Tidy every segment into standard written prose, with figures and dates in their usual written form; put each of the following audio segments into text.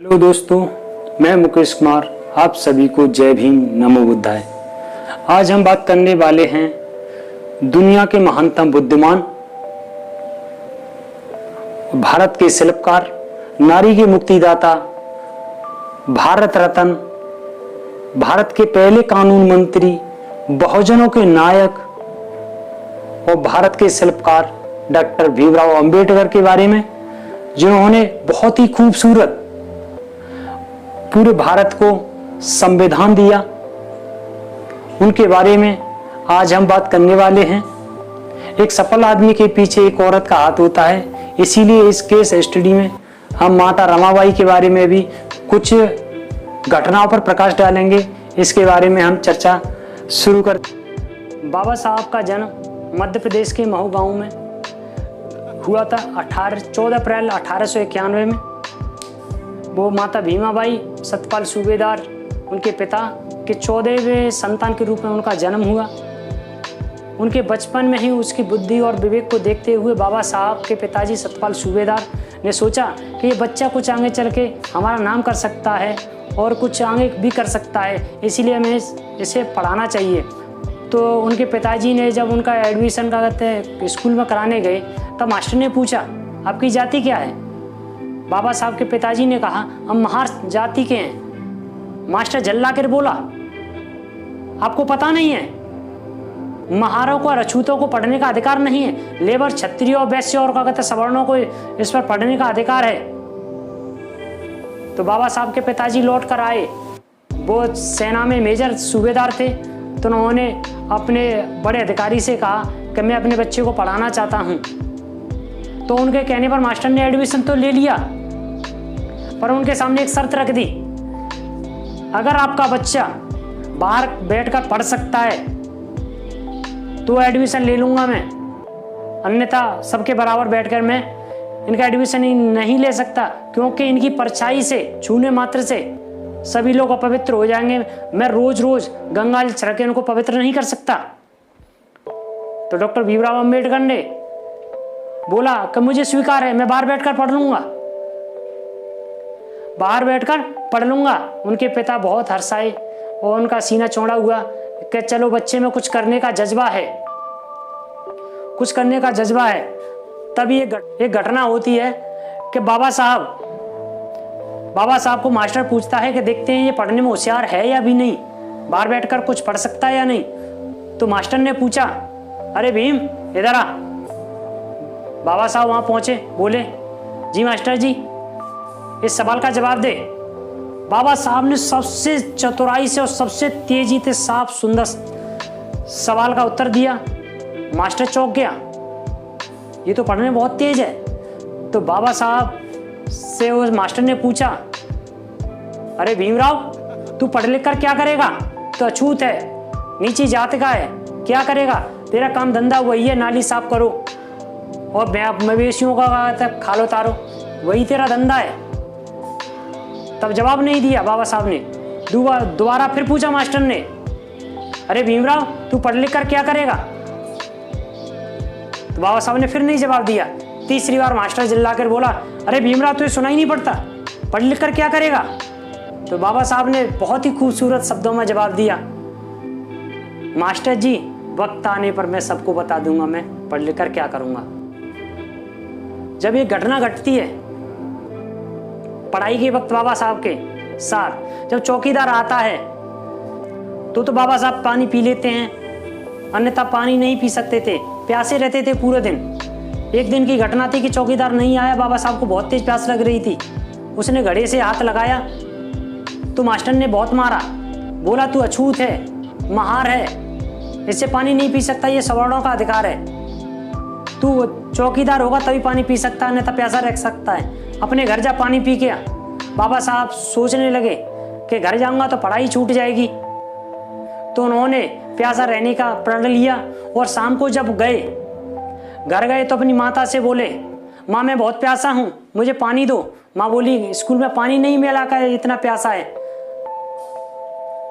Hello दोस्तों, मैं मुकेश कुमार आप सभी को जय भीम नमो बुद्धाय। आज हम बात करने वाले हैं दुनिया के महानतम बुद्धिमान, भारत के शिल्पकार, नारी के मुक्तिदाता, भारत रत्न, भारत के पहले कानून मंत्री, बहुजनों के नायक और भारत के शिल्पकार डॉक्टर भीमराव अंबेडकर के बारे में, जिन्होंने बहुत ही खूबसूरत पूरे भारत को संविधान दिया। उनके बारे में आज हम बात करने वाले हैं। एक सफल आदमी के पीछे एक औरत का हाथ होता है, इसीलिए इस केस स्टडी में हम माता रमाबाई के बारे में भी कुछ घटनाओं पर प्रकाश डालेंगे। इसके बारे में हम चर्चा शुरू कर। बाबा साहब का जन्म मध्य प्रदेश के महू गांव में हुआ था 14 अप्रैल 1891 में। वो माता भीमाबाई सतपाल सूबेदार उनके पिता के 14वें संतान के रूप में उनका जन्म हुआ। उनके बचपन में ही उसकी बुद्धि और विवेक को देखते हुए बाबा साहब के पिताजी सतपाल सूबेदार ने सोचा कि ये बच्चा कुछ आगे चल के हमारा नाम कर सकता है और कुछ आगे भी कर सकता है, इसीलिए हमें इसे पढ़ाना चाहिए। तो उनके पिताजी ने जब उनका एडमिशन का स्कूल में कराने गए तब मास्टर ने पूछा, आपकी जाति क्या है? बाबा साहब के पिताजी ने कहा, हम महार जाति के हैं। मास्टर झल्ला कर बोला, आपको पता नहीं है, महारों को और अछूतों को पढ़ने का अधिकार नहीं है, लेबर, क्षत्रिय, वैश्य और क्या कहते सवर्णों को इस पर पढ़ने का अधिकार है। तो बाबा साहब के पिताजी लौट कर आए। वो सेना में मेजर सूबेदार थे। तो उन्होंने अपने बड़े अधिकारी से कहा कि मैं अपने बच्चे को पढ़ाना चाहता हूँ। तो उनके कहने पर मास्टर ने एडमिशन तो ले लिया, पर उनके सामने एक शर्त रख दी, अगर आपका बच्चा बाहर बैठकर पढ़ सकता है तो एडमिशन ले लूंगा मैं, अन्यथा सबके बराबर बैठकर मैं इनका एडमिशन ही नहीं ले सकता, क्योंकि इनकी परछाई से, छूने मात्र से सभी लोग अपवित्र हो जाएंगे। मैं रोज रोज गंगा जल छिड़क के इनको पवित्र नहीं कर सकता। तो डॉक्टर भीमराव अंबेडकर ने बोला कि मुझे स्वीकार है, मैं बाहर बैठकर पढ़ लूंगा, बाहर बैठकर पढ़ लूंगा। उनके पिता बहुत हर्षाए और उनका सीना चौड़ा हुआ कि चलो बच्चे में कुछ करने का जज्बा है, कुछ करने का जज्बा है। तभी एक घटना होती है कि बाबा साहब को मास्टर पूछता है कि देखते हैं ये पढ़ने में होशियार है या भी नहीं, बाहर बैठकर कुछ पढ़ सकता है या नहीं। तो मास्टर ने पूछा, अरे भीम इधर आ। बाबा साहब वहां पहुंचे, बोले, जी मास्टर जी, इस सवाल का जवाब दे। बाबा साहब ने सबसे चतुराई से और सबसे तेजी से साफ सुंदर सवाल का उत्तर दिया। मास्टर चौंक गया, ये तो पढ़ने में बहुत तेज है। तो बाबा साहब से उस मास्टर ने पूछा, अरे भीमराव, तू पढ़ लिख कर क्या करेगा? तो अछूत है, नीची जात का है, क्या करेगा? तेरा काम धंधा वही है, नाली साफ करो और मवेशियों का खालो तारो, वही तेरा धंधा है। तब जवाब नहीं दिया बाबा साहब ने। दोबारा फिर पूछा मास्टर ने, अरे भीमराव, तू पढ़ लिख कर क्या करेगा? तो बाबा साहब ने फिर नहीं जवाब दिया। तीसरी बार मास्टर चिल्लाकर बोला, अरे भीमराव, तुझे सुनाई नहीं पड़ता, पढ़ लिख कर क्या करेगा? तो बाबा साहब ने बहुत ही खूबसूरत शब्दों में जवाब दिया, मास्टर जी, वक्त आने पर मैं सबको बता दूंगा मैं पढ़ लिख कर क्या करूंगा। जब ये घटना घटती है पढ़ाई के वक्त बाबा साहब के साथ, जब चौकीदार आता है तो बाबा साहब पानी पी लेते हैं, अन्यथा पानी नहीं पी सकते थे, प्यासे रहते थे पूरे दिन। एक दिन की घटना थी कि चौकीदार नहीं आया, बाबा साहब को बहुत तेज प्यास लग रही थी। उसने घड़े से हाथ लगाया तो मास्टर ने बहुत मारा, बोला तू अछूत है, महार है, इससे पानी नहीं पी सकता, ये सवर्णों का अधिकार है, तू चौकीदार होगा तभी पानी पी सकता है, अन्यथा प्यासा रह सकता है, अपने घर जा पानी पी के आ। बाबा साहब सोचने लगे कि घर जाऊंगा तो पढ़ाई छूट जाएगी। तो उन्होंने प्यासा रहने का प्रण लिया और शाम को जब घर गए तो अपनी माता से बोले, माँ मैं बहुत प्यासा हूँ, मुझे पानी दो। माँ बोली, स्कूल में पानी नहीं मिला कर इतना प्यासा है।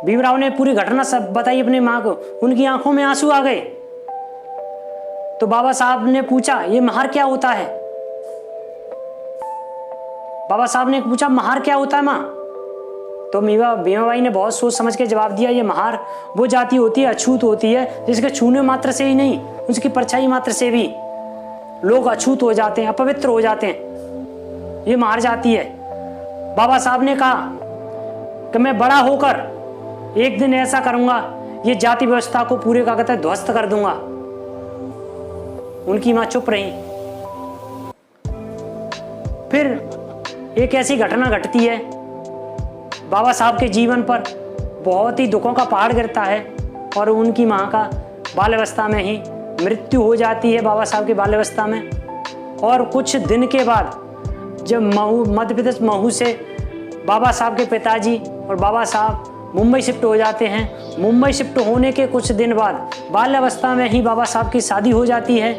भीमराव ने पूरी घटना सब बताई अपनी माँ को, उनकी आंखों में आंसू आ गए। तो बाबा साहब ने पूछा, ये महार क्या होता है? बाबा साहब ने पूछा महार क्या होता है माँ? तो भीमाबाई ने बहुत सोच समझ के जवाब दिया, ये महार वो जाति होती है, अछूत होती है, जिसके छूने मात्र से ही नहीं, उसकी परछाई मात्र से भी लोग अछूत हो जाते हैं, अपवित्र हो जाते हैं, ये महार जाति है। बाबा साहब ने कहा कि मैं बड़ा होकर एक दिन ऐसा करूंगा, ये जाति व्यवस्था को पूरे का कहता है ध्वस्त कर दूंगा। उनकी मां चुप रही। फिर एक ऐसी घटना घटती है, बाबा साहब के जीवन पर बहुत ही दुखों का पहाड़ गिरता है और उनकी मां का बाल्यावस्था में ही मृत्यु हो जाती है, बाबा साहब की बाल्यावस्था में। और कुछ दिन के बाद जब मध्य प्रदेश महू से बाबा साहब के पिताजी और बाबा साहब मुंबई शिफ्ट हो जाते हैं। मुंबई शिफ्ट होने के कुछ दिन बाद बाल्यावस्था में ही बाबा साहब की शादी हो जाती है।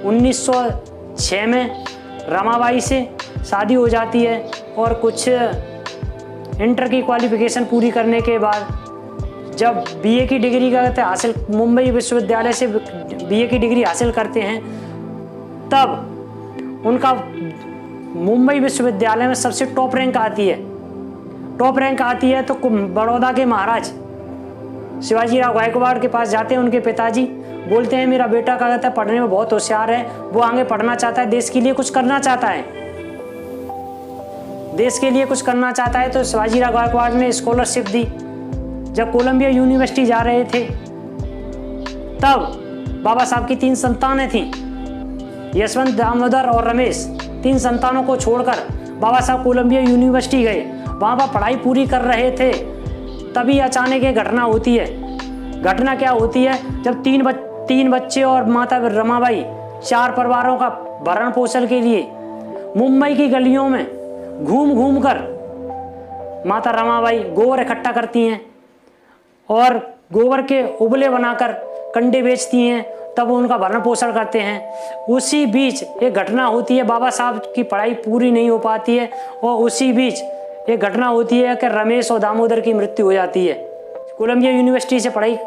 1906 में रमाबाई से शादी हो जाती है और कुछ इंटर की क्वालिफिकेशन पूरी करने के बाद जब बीए की डिग्री का हासिल, मुंबई विश्वविद्यालय से बीए की डिग्री हासिल करते हैं, तब उनका मुंबई विश्वविद्यालय में सबसे टॉप रैंक आती है। टॉप रैंक आती है तो बड़ौदा के महाराज शिवाजीराव गायकवाड़ के पास जाते हैं उनके पिताजी, बोलते हैं मेरा बेटा का कहता है पढ़ने में बहुत होशियार है, वो आगे पढ़ना चाहता है, देश के लिए कुछ करना चाहता है, देश के लिए कुछ करना चाहता है। तो शिवाजीराव गायकवाड़ ने स्कॉलरशिप दी। जब कोलंबिया यूनिवर्सिटी जा रहे थे तब बाबा साहब की 3 संतानें थीं, यशवंत, दामोदर और रमेश। 3 संतानों को छोड़कर बाबा साहब कोलंबिया यूनिवर्सिटी गए, वहां पर पढ़ाई पूरी कर रहे थे। तभी अचानक एक घटना होती है। घटना क्या होती है? जब 3 बच्चे और माता रमाबाई 4 परिवारों का भरण पोषण के लिए मुंबई की गलियों में घूम घूम कर माता रमाबाई गोबर इकट्ठा करती हैं और गोबर के उबले बनाकर कंडे बेचती हैं, तब वो उनका भरण पोषण करते हैं। उसी बीच एक घटना होती है, बाबा साहब की पढ़ाई पूरी नहीं हो पाती है और उसी बीच एक घटना होती है कि रमेश और दामोदर की मृत्यु हो जाती है। कोलंबिया यूनिवर्सिटी से पढ़ाई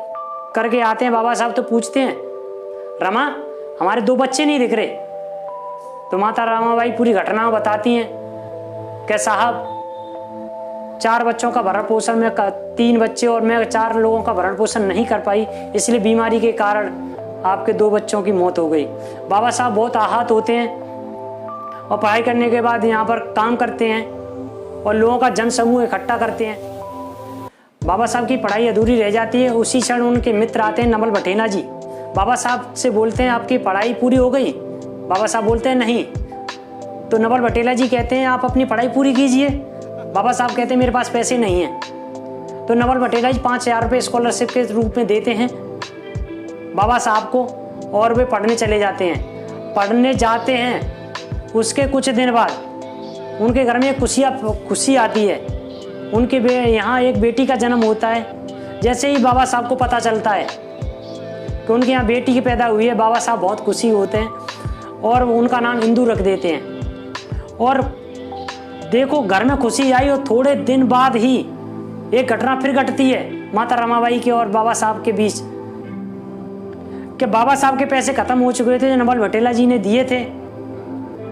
करके आते हैं बाबा साहब, तो पूछते हैं रमा हमारे 2 बच्चे नहीं दिख रहे। तो माता रमाबाई पूरी घटना बताती हैं कि साहब 4 बच्चों का भरण पोषण में 3 बच्चे और मैं 4 लोगों का भरण पोषण नहीं कर पाई, इसलिए बीमारी के कारण आपके 2 बच्चों की मौत हो गई। बाबा साहब बहुत आहत होते हैं और पढ़ाई करने के बाद यहाँ पर काम करते हैं और लोगों का जन समूह इकट्ठा करते हैं। बाबा साहब की पढ़ाई अधूरी रह जाती है। उसी क्षण उनके मित्र आते हैं, नवल भटेना जी। बाबा साहब से बोलते हैं आपकी पढ़ाई पूरी हो गई? बाबा साहब बोलते हैं नहीं। तो नवल भटेला जी कहते हैं आप अपनी पढ़ाई पूरी कीजिए। बाबा साहब कहते हैं मेरे पास पैसे नहीं हैं। तो नवल भटेला जी 5,000 रुपये स्कॉलरशिप के रूप में देते हैं बाबा साहब को और वे पढ़ने चले जाते हैं। पढ़ने जाते हैं, उसके कुछ दिन बाद उनके घर में खुशी आती है। उनके यहाँ एक बेटी का जन्म होता है। जैसे ही बाबा साहब को पता चलता है कि उनके यहाँ बेटी की पैदा हुई है, बाबा साहब बहुत खुशी होते हैं और उनका नाम इंदू रख देते हैं। और देखो घर में खुशी आई और थोड़े दिन बाद ही एक घटना फिर घटती है माता रमाबाई के और बाबा साहब के बीच कि बाबा साहब के पैसे खत्म हो चुके थे जो नवल भटेला जी ने दिए थे।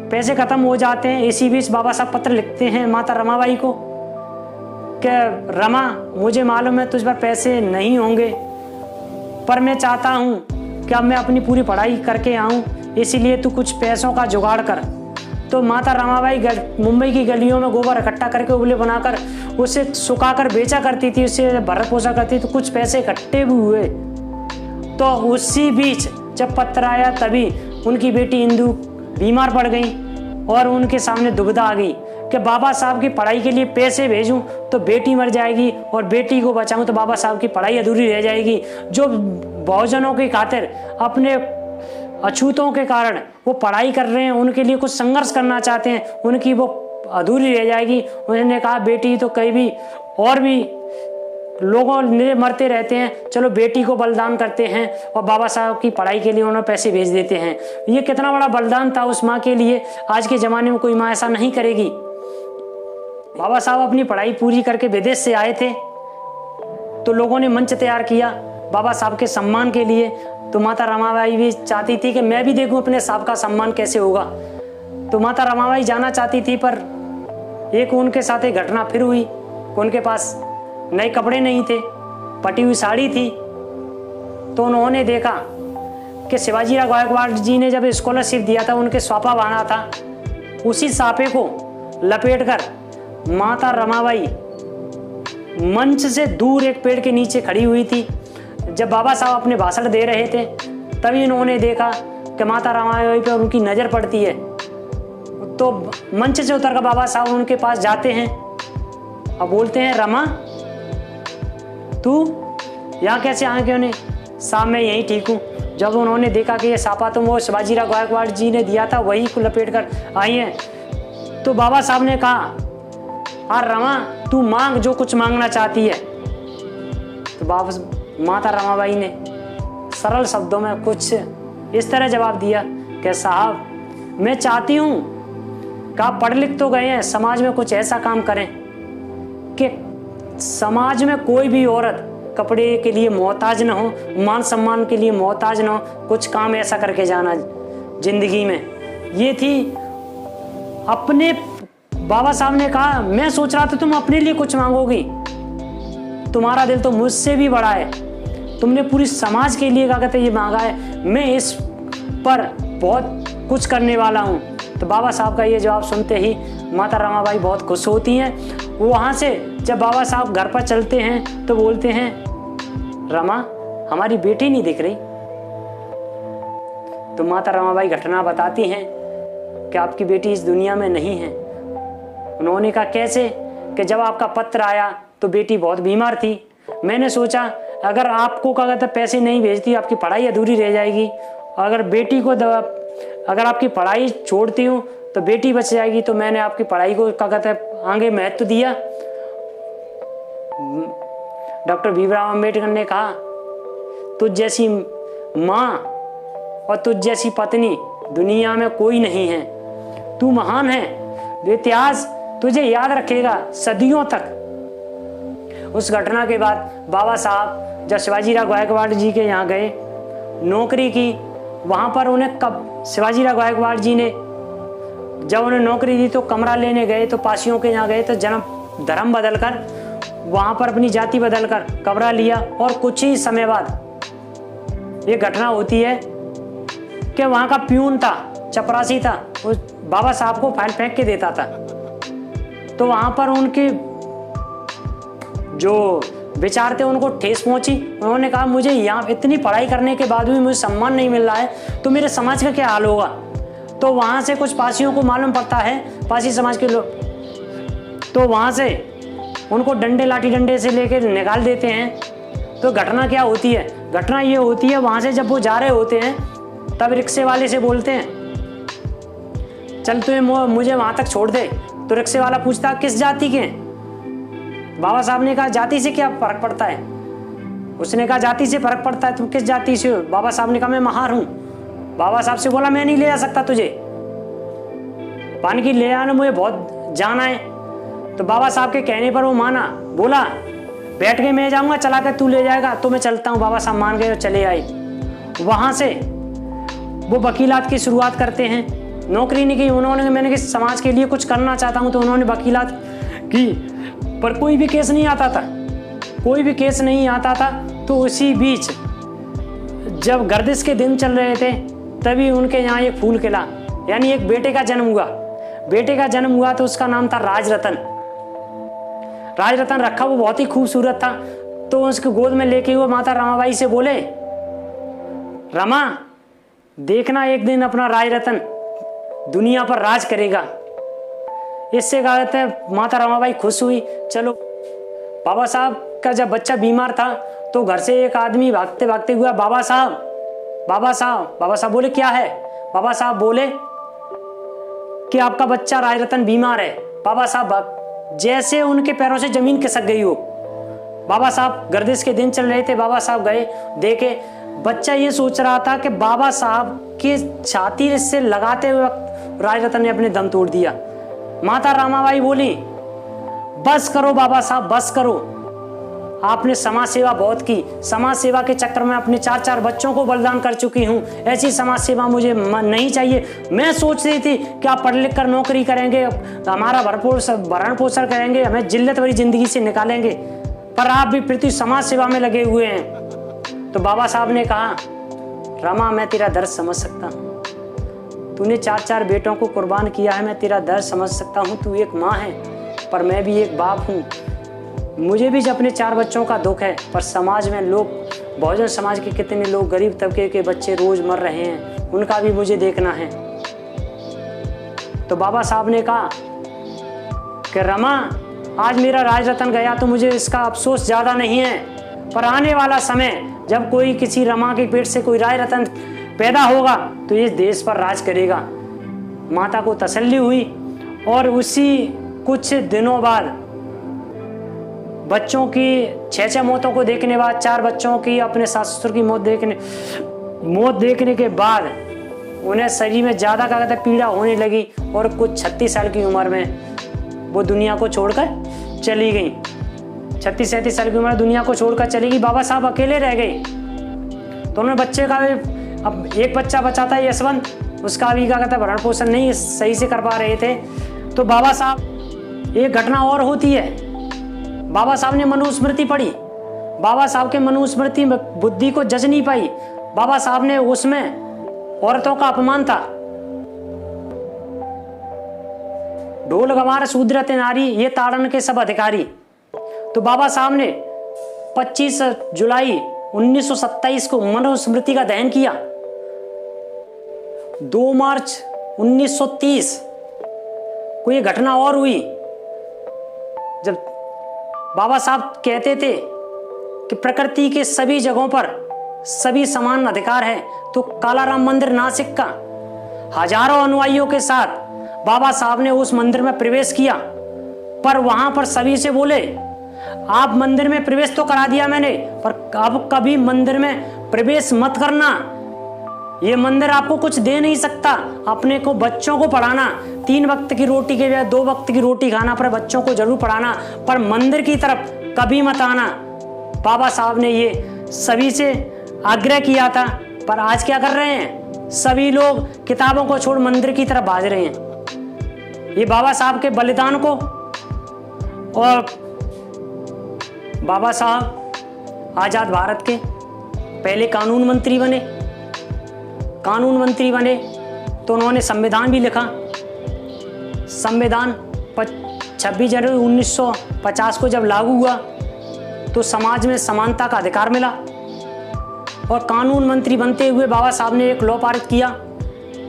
पैसे खत्म हो जाते हैं। इसी बीच बाबा साहब पत्र लिखते हैं माता रमाबाई को कि रमा मुझे मालूम है तुझ पर पैसे नहीं होंगे, पर मैं चाहता हूँ कि अब मैं अपनी पूरी पढ़ाई करके आऊँ, इसीलिए तू कुछ पैसों का जुगाड़ कर। तो माता रमाबाई मुंबई की गलियों में गोबर इकट्ठा करके उबले बनाकर उसे सुखाकर बेचा करती थी, उससे भरण पोषण करती थी। तो कुछ पैसे इकट्ठे भी हुए। तो उसी बीच जब पत्र आया तभी उनकी बेटी इंदू बीमार पड़ गई और उनके सामने दुविधा आ गई कि बाबा साहब की पढ़ाई के लिए पैसे भेजूं तो बेटी मर जाएगी और बेटी को बचाऊं तो बाबा साहब की पढ़ाई अधूरी रह जाएगी। जो बहुजनों की खातिर अपने अछूतों के कारण वो पढ़ाई कर रहे हैं, उनके लिए कुछ संघर्ष करना चाहते हैं, उनकी वो अधूरी रह जाएगी। उन्होंने कहा बेटी तो कहीं भी और भी लोगों मरते रहते हैं, चलो बेटी को बलिदान करते हैं और बाबा साहब की पढ़ाई के लिए उन्हें पैसे भेज देते हैं। ये कितना बड़ा बलिदान था उस माँ के लिए। आज के ज़माने में कोई माँ ऐसा नहीं करेगी। बाबा साहब अपनी पढ़ाई पूरी करके विदेश से आए थे तो लोगों ने मंच तैयार किया बाबा साहब के सम्मान के लिए। तो माता रमाबाई भी चाहती थी कि मैं भी देखूं अपने साहब का सम्मान कैसे होगा। तो माता रमाबाई जाना चाहती थी पर एक उनके साथ एक घटना फिर हुई, उनके पास नए कपड़े नहीं थे, पटी हुई साड़ी थी। तो उन्होंने देखा कि शिवाजीराव गायकवाड़ जी ने जब स्कॉलरशिप दिया था, उनके स्वापा बांधा था, उसी सापे को लपेटकर माता रमाबाई मंच से दूर एक पेड़ के नीचे खड़ी हुई थी। जब बाबा साहब अपने भाषण दे रहे थे, तभी इन्होंने देखा कि माता रमाबाई पर उनकी नज़र पड़ती है। तो मंच से उतरकर बाबा साहब उनके पास जाते हैं और बोलते हैं, रमा तू यहाँ कैसे आ गए? उन्हें साहब मैं यहीं ठीक हूँ। जब उन्होंने देखा कि ये सापा तो वो शिवाजीराव गायकवाड़ जी ने दिया था, वही को लपेट कर आई है, तो बाबा साहब ने कहा, और रमा तू मांग जो कुछ मांगना चाहती है। तो माता रमाबाई ने सरल शब्दों में कुछ इस तरह जवाब दिया कि साहब मैं चाहती हूँ कि आप पढ़ लिख तो गए हैं, समाज में कुछ ऐसा काम करें कि समाज में कोई भी औरत कपड़े के लिए मोहताज न हो, मान सम्मान के लिए मोहताज न हो, कुछ काम ऐसा करके जाना जिंदगी में। ये थी अपने बाबा साहब ने कहा, मैं सोच रहा था तुम अपने लिए कुछ मांगोगी, तुम्हारा दिल तो मुझसे भी बड़ा है, तुमने पूरी समाज के लिए क्या कहते ये मांगा है, मैं इस पर बहुत कुछ करने वाला हूँ। तो बाबा साहब का ये जवाब सुनते ही माता रमाबाई बहुत खुश होती हैं। वहाँ से जब बाबा साहब घर पर चलते हैं तो बोलते हैं, रमा हमारी बेटी नहीं दिख रही। तो माता रमाबाई घटना बताती हैं कि आपकी बेटी इस दुनिया में नहीं है। उन्होंने कहा कैसे? कि जब आपका पत्र आया तो बेटी बहुत बीमार थी, मैंने सोचा अगर आपको क्या कहते पैसे नहीं भेजती आपकी पढ़ाई अधूरी रह जाएगी, अगर बेटी को अगर आपकी पढ़ाई छोड़ती हूँ तो बेटी बच जाएगी, तो मैंने आपकी पढ़ाई को क्या कहते आगे महत्व दिया। डॉक्टर भीमराव अंबेडकर ने कहा, तुझ जैसी माँ और तुझ जैसी पत्नी दुनिया में कोई नहीं है, तू महान है, इतिहास तुझे याद रखेगा सदियों तक। उस घटना के बाद बाबा साहब जब शिवाजीराव गायकवाड़ जी के यहाँ गए, नौकरी की, वहाँ पर उन्हें कब शिवाजीराव गायकवाड़ जी ने जब उन्हें नौकरी दी तो कमरा लेने गए, तो पासियों के यहाँ गए तो जन्म धर्म बदलकर वहाँ पर अपनी जाति बदलकर कमरा लिया। और कुछ ही समय बाद ये घटना होती है कि वहाँ का प्यून था, चपरासी था, वो बाबा साहब को फाइल फेंक के देता था। तो वहाँ पर उनके जो विचार थे उनको ठेस पहुंची। उन्होंने कहा, मुझे यहाँ इतनी पढ़ाई करने के बाद भी मुझे सम्मान नहीं मिल रहा है, तो मेरे समाज का क्या हाल होगा। तो वहाँ से कुछ पासियों को मालूम पड़ता है, पासी समाज के लोग, तो वहाँ से उनको डंडे लाठी डंडे से लेकर निकाल देते हैं। तो घटना क्या होती है? घटना ये होती है, वहाँ से जब वो जा रहे होते हैं तब रिक्शे वाले से बोलते हैं, चल तुम्हें मुझे वहाँ तक छोड़ दे। तो रिक्शे वाला पूछता, किस जाति के? बाबा साहब ने कहा, जाति से क्या फर्क पड़ता है? उसने कहा, जाति से फर्क पड़ता है, तुम किस जाति से हो? बाबा साहब ने कहा, मैं महार हूँ। बाबा साहब से बोला, मैं नहीं ले जा सकता तुझे, पानी की ले आना, मुझे बहुत जाना है। तो बाबा साहब के कहने पर वो माना, बोला बैठ के मैं जाऊंगा, चला के तू ले जाएगा, तो मैं चलता हूँ। बाबा साहब मान गए और चले आए। वहां से वो वकीलात की शुरुआत करते हैं। नौकरी नहीं की उन्होंने, मैंने कि समाज के लिए कुछ करना चाहता हूँ, तो उन्होंने वकीलात की, पर कोई भी केस नहीं आता था, कोई भी केस नहीं आता था। तो उसी बीच जब गर्दिश के दिन चल रहे थे तभी उनके यहाँ एक फूल खिला, यानी एक बेटे का जन्म हुआ। बेटे का जन्म हुआ तो उसका नाम था राजरतन। राजरतन रखा, वो बहुत ही खूबसूरत था। तो उसके गोद में लेके हुए माता रमाबाई से बोले, रमा देखना एक दिन अपना राजरतन दुनिया पर राज करेगा। इससे कहा जाता है माता रमाबाई खुश हुई। चलो, बाबा साहब का जब बच्चा बीमार था तो घर से एक आदमी भागते भागते हुआ, बाबा साहब, बाबा साहब। बाबा साहब बोले, क्या है? बाबा साहब बोले कि आपका बच्चा राजरतन बीमार है। बाबा साहब जैसे उनके पैरों से जमीन खिसक गई हो। बाबा साहब गर्दिश के दिन चल रहे थे, बाबा साहब गए, देखे बच्चा ये सोच रहा था कि बाबा साहब की छाती से लगाते हुए वक्त राजरतन ने अपने दम तोड़ दिया। माता रमाबाई बोली, बस करो बाबा साहब, बस करो, आपने समाज सेवा बहुत की। समाज सेवा के चक्कर में अपने 4-4 बच्चों को बलिदान कर चुकी हूँ। ऐसी समाज सेवा मुझे नहीं चाहिए। मैं सोच रही थी कि आप पढ़ लिख कर नौकरी करेंगे, हमारा भरण पोषण करेंगे, हमें जिल्लत भरी जिंदगी से निकालेंगे, पर आप भी पृथ्वी समाज सेवा में लगे हुए हैं। तो बाबा साहब ने कहा, रमा मैं तेरा दर्द समझ सकता हूँ, तूने 4-4 बेटों को कुर्बान किया है, मैं तेरा दर्द समझ सकता हूँ। तू एक माँ है पर मैं भी एक बाप हूँ। मुझे भी अपने 4 बच्चों का दुख है, पर समाज में लोग, बहुजन समाज के कितने लोग, गरीब तबके के बच्चे रोज मर रहे हैं, उनका भी मुझे देखना है। तो बाबा साहब ने कहा कि रमा आज मेरा राज रतन गया तो मुझे इसका अफसोस ज़्यादा नहीं है, पर आने वाला समय जब कोई किसी रमा के पेट से कोई राज रतन पैदा होगा तो इस देश पर राज करेगा। माता को तसल्ली हुई और उसी कुछ दिनों बाद बच्चों की 6 मौतों को देखने बाद, 4 बच्चों की अपने सास ससुर की मौत देखने के बाद उन्हें शरीर में ज़्यादा क्या कहते पीड़ा होने लगी और कुछ 36 साल की उम्र में वो दुनिया को छोड़कर चली गई। 36-37 साल की उम्र दुनिया को छोड़कर चली गई। बाबा साहब अकेले रह गए। तो उन्होंने बच्चे का भी, अब एक बच्चा बचा था यशवंत, उसका भी क्या कहता भरण पोषण नहीं सही से कर पा रहे थे। तो बाबा साहब, एक घटना और होती है, बाबा साहब ने मनुस्मृति पढ़ी। बाबा साहब के मनुस्मृति में बुद्धि को जज नहीं पाई। बाबा साहब ने उसमें औरतों का अपमान था। ढोल गवार शूद्र नारी, ये ताड़न के सब अधिकारी। तो बाबा साहब ने 25 जुलाई 1927 को मनुस्मृति का दहन किया। 2 मार्च 1930 को ये घटना और हुई जब बाबा साहब कहते थे कि प्रकृति के सभी जगहों पर सभी समान अधिकार है। तो कालाराम मंदिर नासिक का हजारों अनुयायियों के साथ बाबा साहब ने उस मंदिर में प्रवेश किया, पर वहां पर सभी से बोले, आप मंदिर में प्रवेश तो करा दिया मैंने, पर अब कभी मंदिर में प्रवेश मत करना। ये मंदिर आपको कुछ दे नहीं सकता। अपने को बच्चों को पढ़ाना, 3 वक्त की रोटी के बजाय 2 वक्त की रोटी खाना, पर बच्चों को जरूर पढ़ाना, पर मंदिर की तरफ कभी मत आना। बाबा साहब ने ये सभी से आग्रह किया था। पर आज क्या कर रहे हैं? सभी लोग किताबों को छोड़ मंदिर की तरफ भाग रहे हैं। ये बाबा साहब के बलिदान को, और बाबा साहब आजाद भारत के पहले कानून मंत्री बने। कानून मंत्री बने तो उन्होंने संविधान भी लिखा। संविधान 26 जनवरी 1950 को जब लागू हुआ तो समाज में समानता का अधिकार मिला। और कानून मंत्री बनते हुए बाबा साहब ने एक लॉ पारित किया।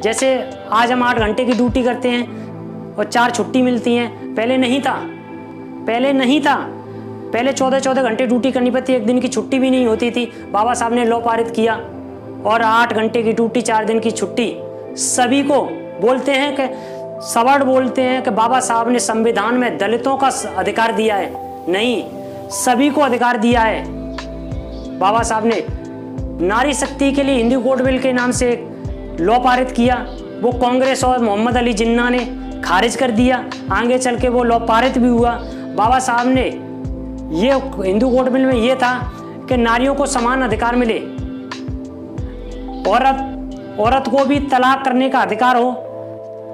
जैसे आज हम 8 घंटे की ड्यूटी करते हैं और 4 छुट्टी मिलती हैं, पहले नहीं था। पहले 14-14 घंटे ड्यूटी करनी पड़ती, एक दिन की छुट्टी भी नहीं होती थी। बाबा साहब ने लॉ पारित किया और 8 घंटे की ड्यूटी, 4 दिन की छुट्टी। सभी को बोलते हैं कि सवर्ण बोलते हैं कि बाबा साहब ने संविधान में दलितों का अधिकार दिया है, नहीं, सभी को अधिकार दिया है। बाबा साहब ने नारी शक्ति के लिए हिंदू कोड बिल के नाम से एक लॉ पारित किया। वो कांग्रेस और मोहम्मद अली जिन्ना ने खारिज कर दिया। आगे चल के वो लॉ पारित भी हुआ। बाबा साहब ने ये हिंदू कोड बिल में ये था कि नारियों को समान अधिकार मिले, औरत को भी तलाक करने का अधिकार हो,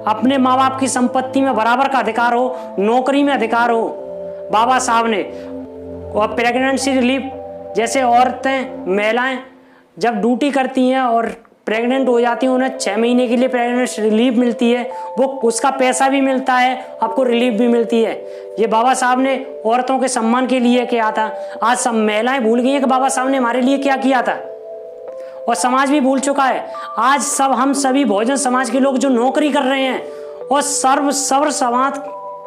अपने माँ बाप की संपत्ति में बराबर का अधिकार हो, नौकरी में अधिकार हो। बाबा साहब ने, और प्रेगनेंसी रिलीफ, जैसे औरतें, महिलाएं जब ड्यूटी करती हैं और प्रेग्नेंट हो जाती हैं, उन्हें 6 महीने के लिए प्रेगनेंसी रिलीफ मिलती है, वो उसका पैसा भी मिलता है, आपको रिलीफ भी मिलती है। ये बाबा साहब ने औरतों के सम्मान के लिए किया था। आज सब महिलाएं भूल गई हैं कि बाबा साहब ने हमारे लिए क्या किया था, और समाज भी भूल चुका है। आज हम सभी बहुजन समाज के लोग जो नौकरी कर रहे हैं, और सर्व समाज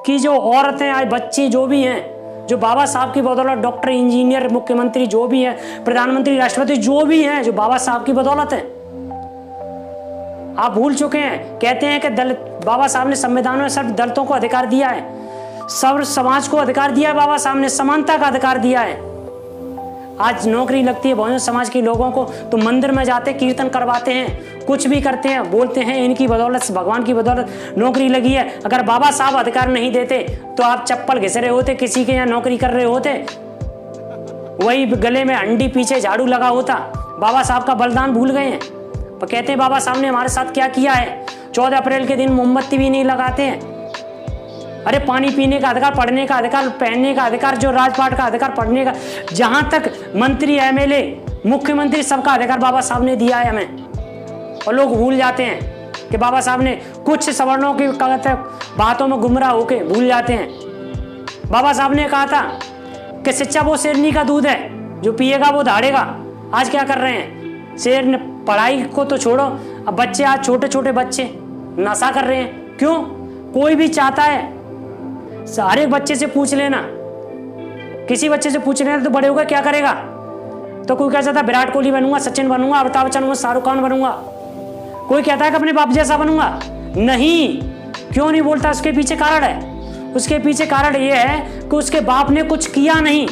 की जो औरतें, आज बच्ची जो भी हैं, जो बाबा साहब की बदौलत डॉक्टर, इंजीनियर, मुख्यमंत्री जो भी हैं, प्रधानमंत्री, राष्ट्रपति जो भी हैं, जो बाबा साहब की बदौलत है। आप भूल चुके हैं। कहते हैं कि बाबा साहब ने संविधान में सिर्फ दलितों को अधिकार दिया है, सर्व समाज को अधिकार दिया है। बाबा साहब ने समानता का अधिकार दिया है। आज नौकरी लगती है बहुजन समाज के लोगों को तो मंदिर में जाते, कीर्तन करवाते हैं, कुछ भी करते हैं, बोलते हैं इनकी बदौलत, भगवान की बदौलत नौकरी लगी है। अगर बाबा साहब अधिकार नहीं देते तो आप चप्पल घिस रहे होते, किसी के यहाँ नौकरी कर रहे होते। वही गले में हंडी पीछे झाड़ू लगा होता। बाबा साहब का बलिदान भूल गए हैं। पर कहते हैं बाबा साहब ने हमारे साथ क्या किया है। 14 अप्रैल के दिन मोमबत्ती भी नहीं लगाते हैं। अरे पानी पीने का अधिकार, पढ़ने का अधिकार, पहनने का अधिकार, जो राजपाट का अधिकार, पढ़ने का, जहां तक मंत्री, एमएलए, मुख्यमंत्री, सबका अधिकार बाबा साहब ने दिया है हमें। और लोग भूल जाते हैं कि बाबा साहब ने कुछ सवर्णों की बातों में गुमराह होके भूल जाते हैं। बाबा साहब ने कहा था कि शिक्षा वो शेरनी का दूध है, जो पिएगा वो दहाड़ेगा। आज क्या कर रहे हैं, शेर ने पढ़ाई को तो छोड़ो, अब बच्चे, आज छोटे छोटे बच्चे नशा कर रहे हैं। क्यों? कोई भी चाहता है, हर एक बच्चे से पूछ लेना, किसी बच्चे से पूछ लेना तो बड़े होकर क्या करेगा। तो कोई कहता था विराट कोहली बनूंगा, सचिन बनूंगा, अमिताभ बच्चन बनूंगा, शाहरुख खान बनूंगा। कोई कहता है कि अपने बाप जैसा बनूंगा। नहीं, क्यों नहीं बोलता? उसके पीछे कारण है। उसके पीछे कारण यह है कि उसके बाप ने कुछ किया नहीं।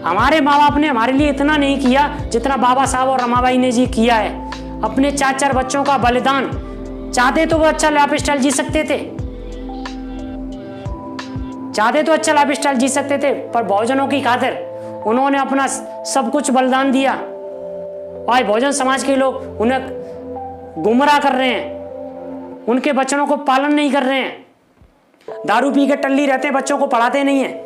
हमारे माँ बाप ने हमारे लिए इतना नहीं किया जितना बाबा साहब और रमाबाई ने जी किया है। अपने 4 बच्चों का बलिदान, चाहते तो वो अच्छा लाइफ स्टाइल जी सकते थे, चाहते तो अच्छा लाइफ स्टाइल जी सकते थे, पर बहुजनों की खातिर उन्होंने अपना सब कुछ बलिदान दिया। और बहुजन समाज के लोग उन्हें गुमराह कर रहे हैं, उनके बच्चों को पालन नहीं कर रहे हैं, दारू पी के टल्ली रहते हैं, बच्चों को पढ़ाते नहीं है।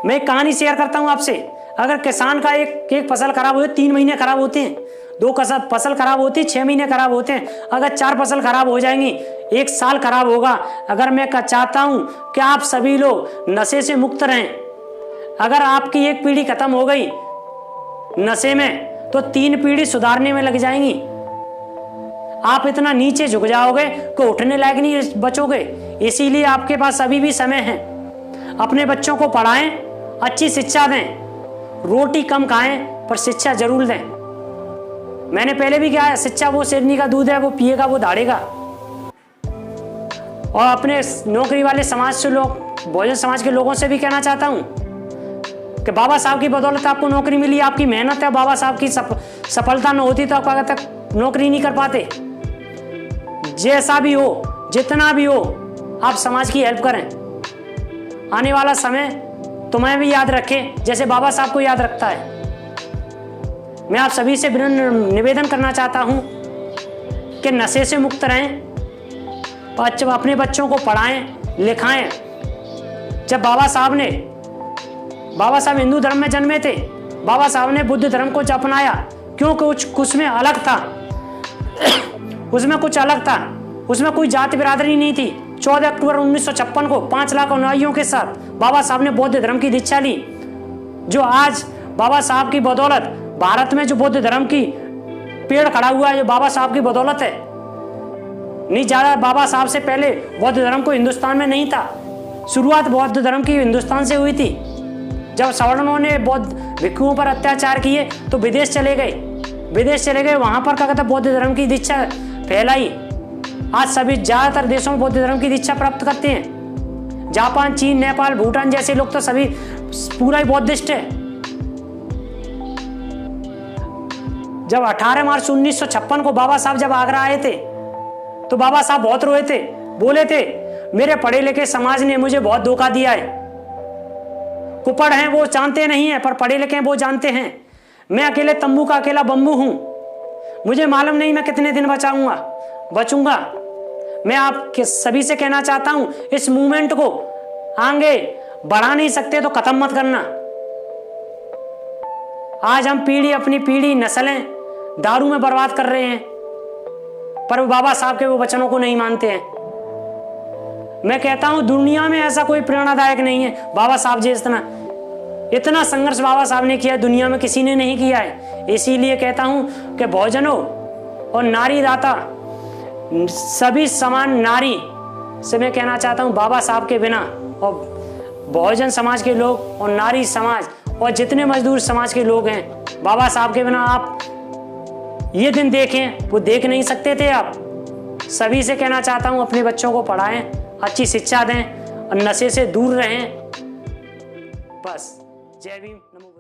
मैं एक कहानी शेयर करता हूं आपसे। अगर किसान का एक फसल खराब हो, 3 महीने खराब होते हैं, 2 फसल खराब होती, 6 महीने खराब होते हैं, अगर 4 फसल खराब हो जाएंगी, 1 साल खराब होगा। अगर मैं चाहता हूं कि आप सभी लोग नशे से मुक्त रहें, अगर आपकी एक पीढ़ी खत्म हो गई नशे में, तो 3 पीढ़ी सुधारने में लग जाएंगी। आप इतना नीचे झुक जाओगे कि उठने लायक नहीं बचोगे। इसीलिए आपके पास अभी भी समय है। अपने बच्चों को पढ़ाएं, अच्छी शिक्षा दें, रोटी कम खाएं पर शिक्षा जरूर दें। मैंने पहले भी कहा है, शिक्षा वो शेरनी का दूध है, वो पिएगा वो दहाड़ेगा। और अपने नौकरी वाले समाज से लोग, बहुजन समाज के लोगों से भी कहना चाहता हूं कि बाबा साहब की बदौलत आपको नौकरी मिली, आपकी मेहनत है। बाबा साहब की सफलता न होती तो आप आगे तक नौकरी नहीं कर पाते। जैसा भी हो, जितना भी हो, आप समाज की हेल्प करें। आने वाला समय तुम्हें भी याद रखे जैसे बाबा साहब को याद रखता है। मैं आप सभी से निवेदन करना चाहता हूं कि नशे से मुक्त रहें, अपने बच्चों को पढ़ाएं, लिखाएं। जब बाबा साहब हिंदू धर्म में जन्मे थे, बाबा साहब ने बुद्ध धर्म को अपनाया क्योंकि उसमें अलग था, उसमें कुछ अलग था, उसमें कोई जाति बिरादरी नहीं थी। 14 अक्टूबर 1956 को 5 लाख अनुयायियों के साथ बाबा साहब ने बौद्ध धर्म की दीक्षा ली। जो आज बाबा साहब की बदौलत भारत में जो बौद्ध धर्म की पेड़ खड़ा हुआ है, जो बाबा साहब की बदौलत है। नहीं ज्यादा, बाबा साहब से पहले बौद्ध धर्म को हिंदुस्तान में नहीं था। शुरुआत बौद्ध धर्म की हिंदुस्तान से हुई थी। जब सवर्णों ने बौद्ध भिक्षुओं पर अत्याचार किए तो विदेश चले गए, वहां पर क्या कहता बौद्ध धर्म की दीक्षा फैलाई। आज सभी ज्यादातर देशों में बौद्ध धर्म की दीक्षा प्राप्त करते हैं। जापान, चीन, नेपाल, भूटान जैसे लोग तो सभी पूरा ही बौद्धिस्ट है। जब 18 मार्च 1956 को बाबा साहब जब आगरा आए थे तो बाबा साहब बहुत रोए थे, बोले थे मेरे पढ़े लिखे समाज ने मुझे बहुत धोखा दिया है। कुपड़ हैं वो जानते नहीं है, पर पढ़े लिखे हैं वो जानते हैं। मैं अकेले तंबू का अकेला बम्बू हूं, मुझे मालूम नहीं मैं कितने दिन बचूंगा। मैं आप सभी से कहना चाहता हूं, इस मूवमेंट को आगे बढ़ा नहीं सकते तो खत्म मत करना। आज हम अपनी पीढ़ी नस्लें दारू में बर्बाद कर रहे हैं, पर वो बाबा साहब के वो वचनों को नहीं मानते हैं। मैं कहता हूं दुनिया में ऐसा कोई प्रेरणादायक नहीं है बाबा साहब जी। इतना संघर्ष बाबा साहब ने किया, दुनिया में किसी ने नहीं किया है। इसीलिए कहता हूं कि बहुजनों और नारी दाता सभी समान नारी से मैं कहना चाहता हूं, बाबा साहब के बिना और बहुजन समाज के लोग और नारी समाज और जितने मजदूर समाज के लोग हैं, बाबा साहब के बिना आप ये दिन देखें वो देख नहीं सकते थे। आप सभी से कहना चाहता हूं, अपने बच्चों को पढ़ाएं, अच्छी शिक्षा दें और नशे से दूर रहें। बस, जय भीम।